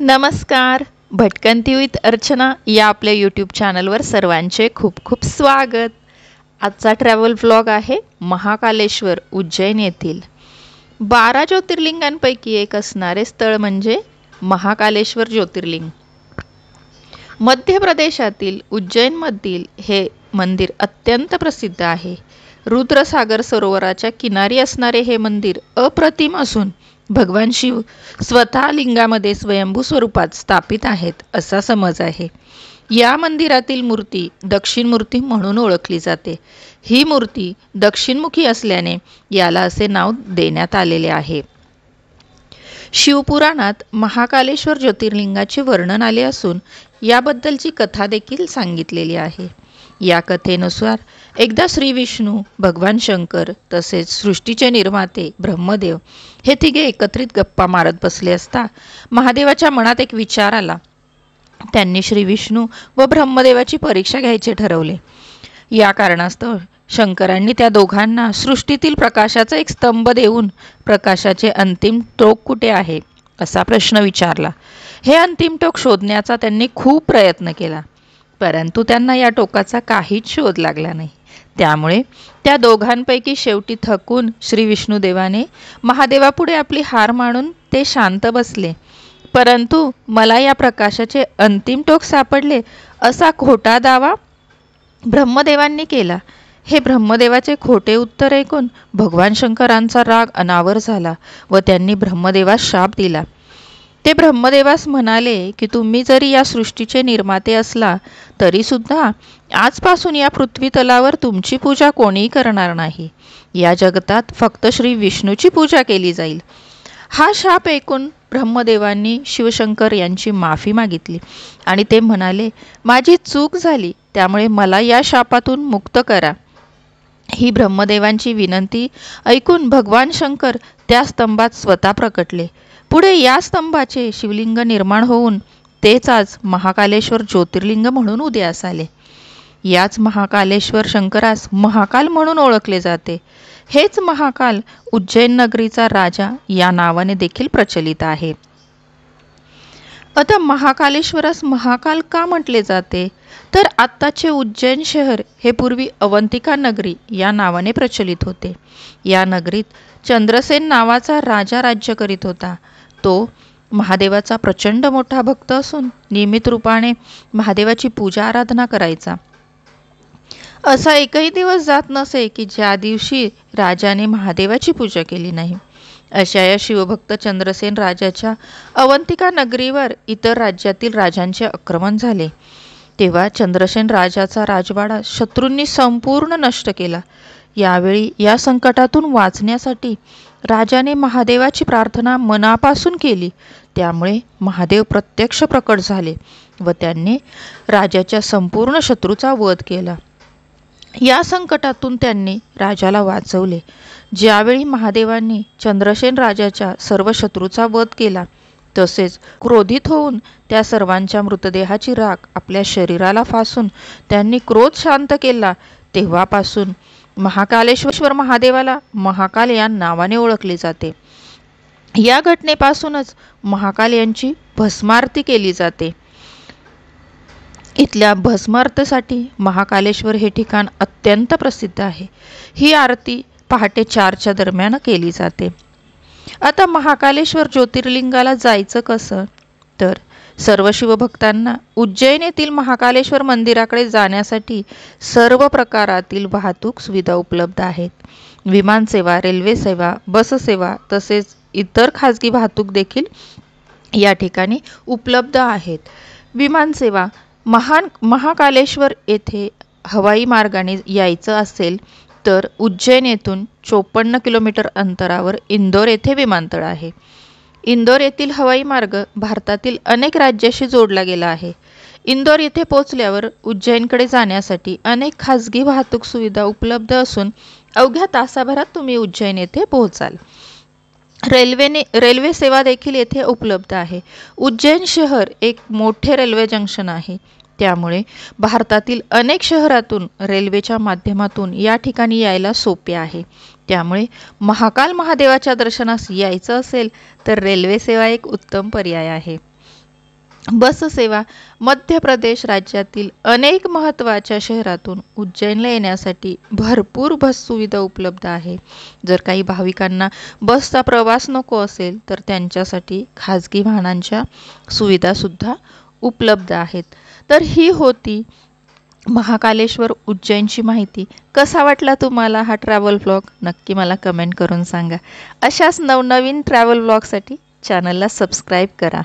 नमस्कार. भटकंती विथ अर्चना या आपल्या यूट्यूब चॅनलवर सर्वांचे खूप खूप स्वागत. आजचा ट्रॅव्हल व्लॉग आहे महाकालेश्वर उज्जैन येथील 12 ज्योतिर्लिंगांपैकी एक असणारे स्थळ म्हणजे महाकालेश्वर ज्योतिर्लिंग. मध्य प्रदेशातील उज्जैनमधील हे मंदिर अत्यंत प्रसिद्ध आहे. रुद्रसागर सरोवराच्या किनारी असणारे हे मंदिर अप्रतिम असून भगवान शिव स्वतः लिंगामध्ये स्वयंभू स्वरूपात स्थापित आहेत असा समज आहे. या मंदिरातील मूर्ती दक्षिण मूर्ती म्हणून ओळखली जाते. ही मूर्ती दक्षिणमुखी असल्याने याला असे नाव देण्यात आलेले आहे. शिवपुराणात महाकालेश्वर ज्योतिर्लिंगाचे वर्णन आले असून याबद्दलची कथा देखील सांगितलेली आहे. या कथेनुसार एकदा श्री विष्णू, भगवान शंकर तसेच सृष्टीचे निर्माते ब्रह्मदेव हे तिघे एकत्रित गप्पा मारत बसले असता महादेवाच्या मनात एक विचार आला. त्यांनी श्री विष्णू व ब्रह्मदेवाची परीक्षा घ्यायचे ठरवले. या कारणास्तव शंकरांनी त्या दोघांना सृष्टीतील प्रकाशाचा एक स्तंभ देऊन प्रकाशाचे अंतिम टोक कुठे आहे असा प्रश्न विचारला. हे अंतिम टोक शोधण्याचा त्यांनी खूप प्रयत्न केला, परंतु त्यांना या टोकाचा काहीच शोध लागला नाही. त्यामुळे त्या दोघांपैकी शेवटी थकून श्री विष्णुदेवाने महादेवापुढे आपली हार मानून ते शांत बसले. परंतु मला या प्रकाशाचे अंतिम टोक सापडले असा खोटा दावा ब्रह्मदेवांनी केला. हे ब्रह्मदेवाचे खोटे उत्तर ऐकून भगवान शंकरांचा राग अनावर झाला व त्यांनी ब्रह्मदेवास शाप दिला. ते ब्रह्मदेवास म्हणाले की तुम्ही जरी या सृष्टीचे निर्माते असला तरी सुद्धा आजपासून या पृथ्वी तलावर तुमची पूजा कोणीही करणार नाही. या जगतात फक्त श्री विष्णूची पूजा केली जाईल. हा शाप ऐकून ब्रह्मदेवांनी शिवशंकर यांची माफी मागितली आणि ते म्हणाले, माझी चूक झाली, त्यामुळे मला या शापातून मुक्त करा. ही ब्रह्मदेवांची विनंती ऐकून भगवान शंकर त्या स्तंभात स्वतः प्रकटले. पुढे या स्तंभाचे शिवलिंग निर्माण होऊन तेच आज महाकालेश्वर ज्योतिर्लिंग म्हणून उदयास आले. याच महाकालेश्वर शंकरास महाकाल म्हणून ओळखले जाते. हेच महाकाल उज्जैन नगरीचा राजा या नावाने देखील प्रचलित आहे. आता महाकालेश्वरास महाकाल का म्हटले जाते तर आत्ताचे उज्जैन शहर हे पूर्वी अवंतिका नगरी या नावाने प्रचलित होते. या नगरीत चंद्रसेन नावाचा राजा राज्य करीत होता. तो महादेवाचा प्रचंड मोठा भक्त असून नियमित रूपाने महादेवाची पूजा आराधना करायचा. असा एकही दिवस जात नसे की ज्या दिवशी राजाने महादेवाची पूजा केली नाही. अशा या शिवभक्त चंद्रसेन राजाच्या अवंतिका नगरीवर इतर राज्यातील राजांचे आक्रमण झाले. तेव्हा चंद्रसेन राजाचा राजवाडा शत्रूंनी संपूर्ण नष्ट केला. यावेळी या संकटातून वाचण्यासाठी राजाने महादेवाची प्रार्थना मनापासून केली. त्यामुळे महादेव प्रत्यक्ष प्रकट झाले व त्यांनी राजाच्या संपूर्ण शत्रूचा वध केला. या संकटातून त्यांनी राजाला वाचवले. ज्यावेळी महादेवांनी चंद्रसेन राजाच्या सर्व शत्रूचा वध केला तसेच क्रोधित होऊन त्या सर्वांच्या मृतदेहाची राख आपल्या शरीराला फासून त्यांनी क्रोध शांत केला, तेव्हापासून महाकालेश्वर महादेवाला महाकाल या नावाने ओळखले जाते. या घटनेपासूनच महाकाल यांची भस्मारती केली जाते. इथल्या भस्मारतीसाठी महाकालेश्वर हे ठिकाण अत्यंत प्रसिद्ध आहे. ही आरती पहाटे 4च्या दरम्यान केली जाते. आता महाकालेश्वर ज्योतिर्लिंगाला जायचं कसं तर सर्व शिवभक्तांना उज्जैन येथील महाकालेश्वर मंदिराकडे जाण्यासाठी सर्व प्रकारातील वाहतूक सुविधा उपलब्ध आहेत. विमानसेवा, रेल्वे सेवा, बस सेवा तसेच इतर खाजगी वाहतूक देखील या ठिकाणी उपलब्ध आहेत. विमानसेवा महाकालेश्वर येथे हवाई मार्गाने यायचं असेल तर उज्जैन येथून 54 किलोमीटर अंतरावर इंदोर येथे विमानतळ आहे. इंदोर येथील हवाई मार्ग भारतातील अनेक राज्याशी जोडला गेला आहे. इंदोर येथे पोहोचल्यावर उज्जैनकडे जाण्यासाठी अनेक खाजगी वाहतूक सुविधा उपलब्ध असून अवघ्या तासाभरात तुम्ही उज्जैन येथे पोहोचाल. रेल्वे सेवा देखील येथे उपलब्ध आहे. उज्जैन शहर एक मोठे रेल्वे जंक्शन आहे. त्यामुळे भारतातील अनेक शहरातून रेल्वेच्या माध्यमातून या ठिकाणी यायला सोपे आहे. त्यामुळे महाकाल महादेवाच्या दर्शनास यायचं असेल तर रेल्वे सेवा एक उत्तम पर्याय आहे. बस सेवा मध्य प्रदेश राज्यातील अनेक महत्त्वाच्या शहरातून उज्जैनला येण्यासाठी भरपूर बस सुविधा उपलब्ध आहे. जर काही भाविकांना बसचा प्रवास नको असेल तर त्यांच्यासाठी खाजगी वाहनांच्या सुविधासुद्धा उपलब्ध आहेत. तर ही होती महाकालेश्वर उज्जैनची माहिती. कसा वाटला तुम्हाला हा ट्रॅव्हल व्लॉग? नक्की मला कमेंट करून सांगा. अशाच नवनवीन ट्रॅव्हल व्लॉगसाठी चॅनलला सबस्क्राईब करा.